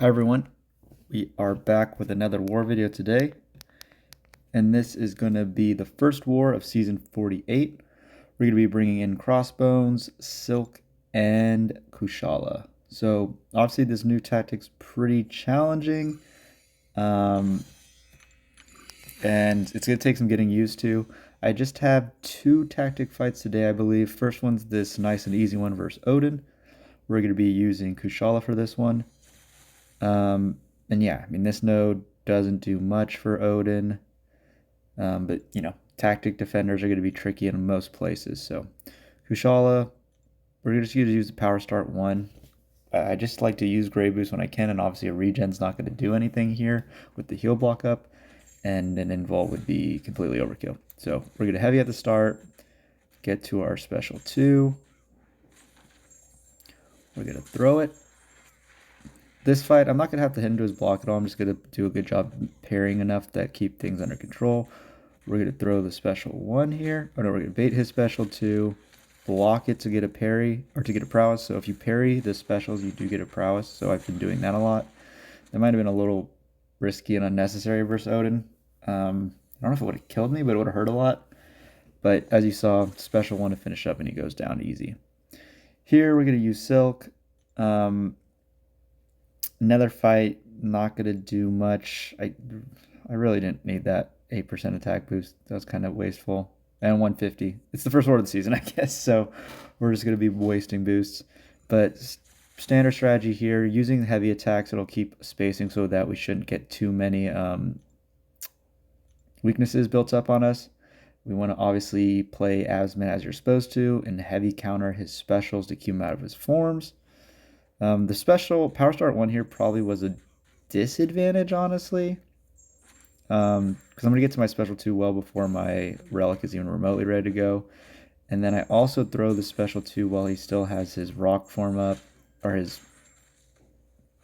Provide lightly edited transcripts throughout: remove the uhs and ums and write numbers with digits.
Hi everyone, we are back with another war video today, and this is going to be the first war of season 48. We're going to be bringing in Crossbones, Silk, and Kushala. So obviously this new tactic's pretty challenging, and it's going to take some getting used to. I just have two tactic fights today, I believe. First one's this nice and easy one versus Odin. We're going to be using Kushala for this one. And yeah, I mean, this node doesn't do much for Odin, but tactic defenders are going to be tricky in most places. So Kushala, we're just going to use the power start one. I just like to use Grey Boost when I can, and obviously a regen's not going to do anything here with the heal block up, and an invul would be completely overkill. So we're going to heavy at the start, get to our special 2. We're going to throw it. This fight, I'm not going to have to hit into his block at all. I'm just going to do a good job parrying enough that keep things under control. We're going to throw the special 1 here. Oh no, we're going to bait his special 2, block it to get a parry, or to get a prowess. So if you parry the specials, you do get a prowess. So I've been doing that a lot. That might have been a little risky and unnecessary versus Odin. I don't know if it would have killed me, but it would have hurt a lot. But as you saw, special 1 to finish up, and he goes down easy. Here we're going to use Silk. Another fight, not going to do much. I really didn't need that 8% attack boost. That was kind of wasteful. And 150. It's the first war of the season, I guess, so we're just going to be wasting boosts. But standard strategy here, using heavy attacks, it'll keep spacing so that we shouldn't get too many weaknesses built up on us. We want to obviously play Asman as you're supposed to, and heavy counter his specials to keep him out of his forms. The special power start 1 here probably was a disadvantage, honestly. Because I'm going to get to my special 2 well before my relic is even remotely ready to go. And then I also throw the special 2 while he still has his rock form up, or his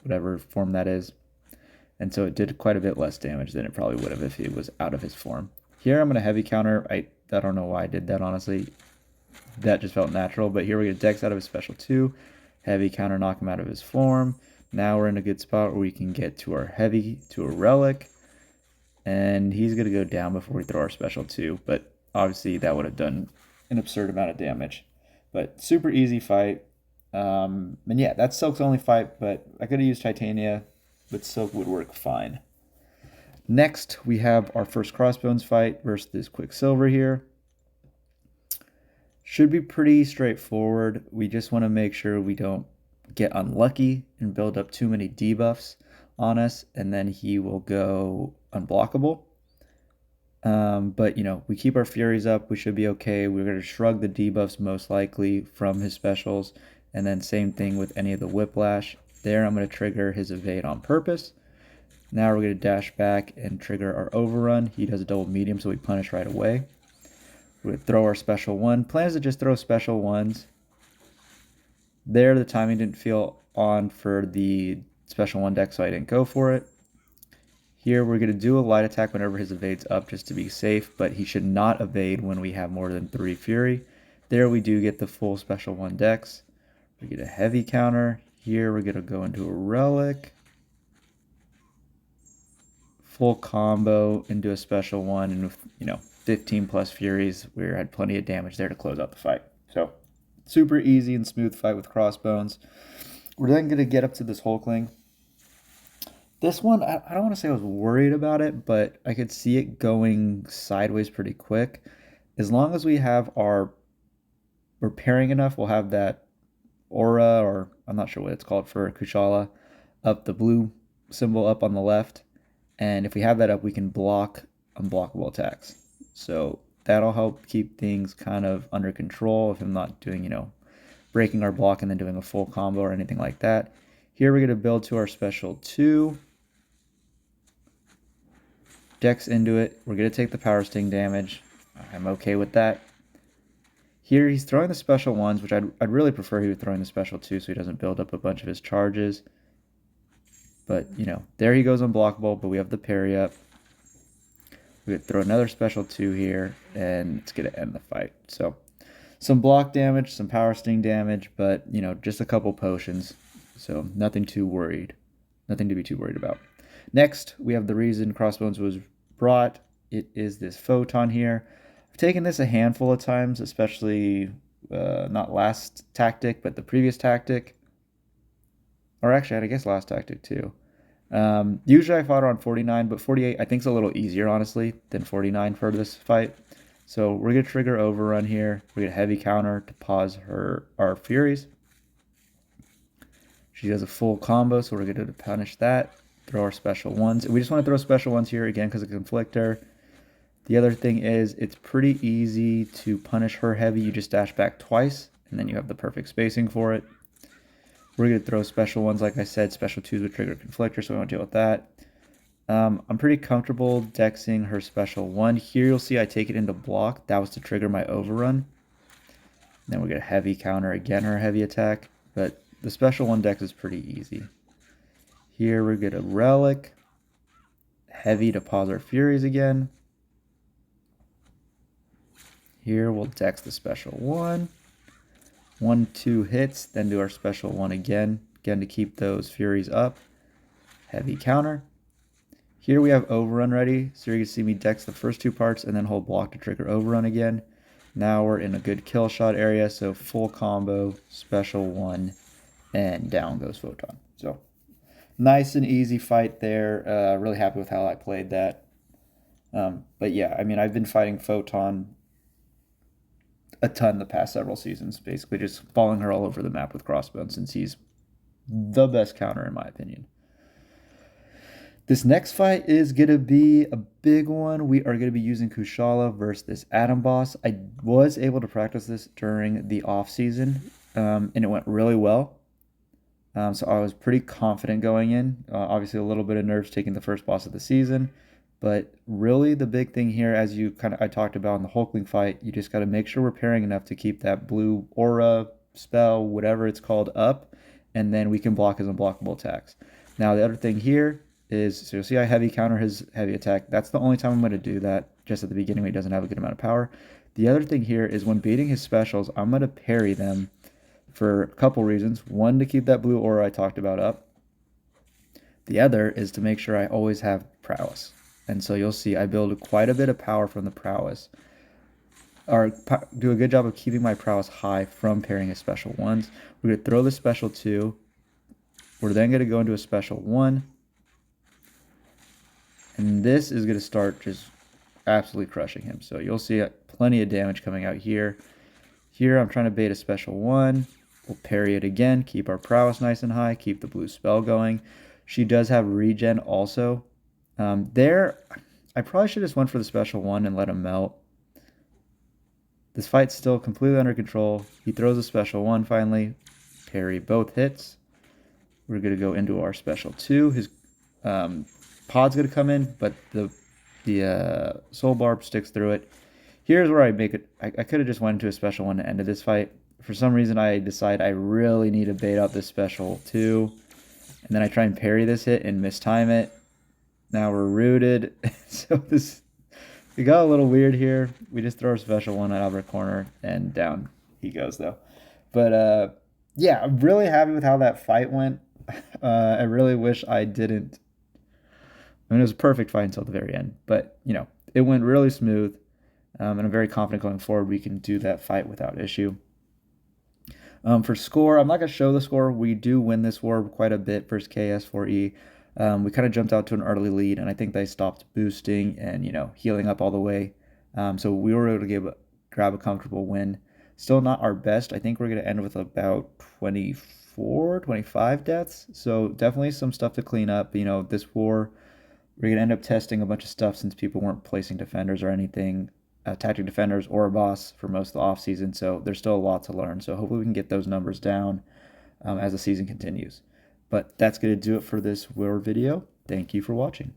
whatever form that is. And so it did quite a bit less damage than it probably would have if he was out of his form. Here I'm going to heavy counter. I don't know why I did that, honestly. That just felt natural. But here we get Dex out of his special 2. Heavy counter, knock him out of his form. Now we're in a good spot where we can get to our heavy, to a relic. And he's going to go down before we throw our special 2. But obviously that would have done an absurd amount of damage. But super easy fight. And yeah, that's Silk's only fight. But I could have used Titania, but Silk would work fine. Next, we have our first Crossbones fight versus this Quicksilver here. Should be pretty straightforward. We just want to make sure we don't get unlucky and build up too many debuffs on us, and then he will go unblockable. But, we keep our Furies up. We should be okay. We're going to shrug the debuffs most likely from his specials, and then same thing with any of the Whiplash. There, I'm going to trigger his evade on purpose. Now we're going to dash back and trigger our overrun. He does a double medium, so we punish right away. We're going to throw our special 1. Plan is to just throw special 1s. There, the timing didn't feel on for the special 1 deck, so I didn't go for it. Here, we're going to do a light attack whenever his evade's up just to be safe, but he should not evade when we have more than 3 Fury. There, we do get the full special 1 decks. We get a heavy counter. Here, we're going to go into a relic. Full combo into a special 1, and with, 15 plus Furies, we had plenty of damage there to close out the fight. So, super easy and smooth fight with Crossbones. We're then going to get up to this Hulkling. This one, I don't want to say I was worried about it, but I could see it going sideways pretty quick. As long as we have we're pairing enough, we'll have that aura, or I'm not sure what it's called for Kushala, up the blue symbol up on the left. And if we have that up, we can block unblockable attacks. So that'll help keep things kind of under control if I'm not doing, breaking our block and then doing a full combo or anything like that. Here we're going to build to our special 2. Dex into it. We're going to take the power sting damage. I'm okay with that. Here he's throwing the special 1s, which I'd really prefer he was throwing the special 2 so he doesn't build up a bunch of his charges. But, there he goes unblockable, but we have the parry up. We could throw another special 2 here, and it's going to end the fight. So, some block damage, some power sting damage, but, just a couple potions. So, nothing too worried. nothing to be too worried about. Next, we have the reason Crossbones was brought. It is this Photon here. I've taken this a handful of times, especially not last tactic, but the previous tactic. Or actually, I guess last tactic too. Usually I fought her on 49, but 48 I think is a little easier, honestly, than 49 for this fight. So we're going to trigger Overrun here. We're going to heavy counter to pause our Furies. She does a full combo, so we're going to punish that. Throw our special ones. We just want to throw special ones here, again, because of Conflictor. The other thing is, it's pretty easy to punish her heavy. You just dash back twice, and then you have the perfect spacing for it. We're going to throw special ones, like I said. Special 2s would trigger Conflictor, so we won't deal with that. I'm pretty comfortable dexing her special 1. Here you'll see I take it into block. That was to trigger my Overrun. Then we get a heavy counter, again her heavy attack. But the special 1 dex is pretty easy. Here we get a Relic. Heavy to pause our Furies again. Here we'll dex the special 1. 1-2 hits, then do our special 1 again. Again to keep those Furies up. Heavy counter. Here we have Overrun ready, so you're going to see me dex the first 2 parts and then hold block to trigger Overrun again. Now we're in a good kill shot area, so full combo, special 1, and down goes Photon. So nice and easy fight there. Really happy with how I played that. But yeah, I mean, I've been fighting Photon a ton the past several seasons, basically just following her all over the map with Crossbones, since he's the best counter in my opinion. This next fight is going to be a big one. We are going to be using Kushala versus this Atom Boss. I was able to practice this during the off season, and it went really well. So I was pretty confident going in. Obviously, a little bit of nerves taking the first boss of the season. But really the big thing here, as I talked about in the Hulkling fight, you just got to make sure we're pairing enough to keep that blue aura, spell, whatever it's called, up. And then we can block his unblockable attacks. Now, the other thing here is, so you'll see I heavy counter his heavy attack. That's the only time I'm going to do that, just at the beginning when he doesn't have a good amount of power. The other thing here is when baiting his specials, I'm going to parry them for a couple reasons. One, to keep that blue aura I talked about up. The other is to make sure I always have prowess. And so you'll see I build quite a bit of power from the prowess. Or do a good job of keeping my prowess high from parrying his special 1s. We're going to throw the special 2. We're then going to go into a special 1. And this is going to start just absolutely crushing him. So you'll see plenty of damage coming out here. Here I'm trying to bait a special 1. We'll parry it again, keep our prowess nice and high, keep the blue spell going. She does have regen also. There, I probably should have just went for the special 1 and let him melt. This fight's still completely under control. He throws a special 1 finally. Parry both hits. We're going to go into our special 2. His pod's going to come in, but the soul barb sticks through it. Here's where I make it. I could have just went into a special 1 to end this fight. For some reason, I decide I really need to bait out this special 2. And then I try and parry this hit and mistime it. Now we're rooted. So it got a little weird here. We just throw our special 1 out of our corner and down he goes though. But yeah, I'm really happy with how that fight went. I really wish I didn't. I mean, it was a perfect fight until the very end. But, you know, it went really smooth. And I'm very confident going forward we can do that fight without issue. For score, I'm not going to show the score. We do win this war quite a bit versus KS4E. We kind of jumped out to an early lead, and I think they stopped boosting and, you know, healing up all the way. So we were able to grab a comfortable win. Still not our best. I think we're going to end with about 24, 25 deaths. So definitely some stuff to clean up. You know, this war, we're going to end up testing a bunch of stuff since people weren't placing defenders or anything. Tactic defenders or a boss for most of the offseason, so there's still a lot to learn. So hopefully we can get those numbers down as the season continues. But that's going to do it for this war video. Thank you for watching.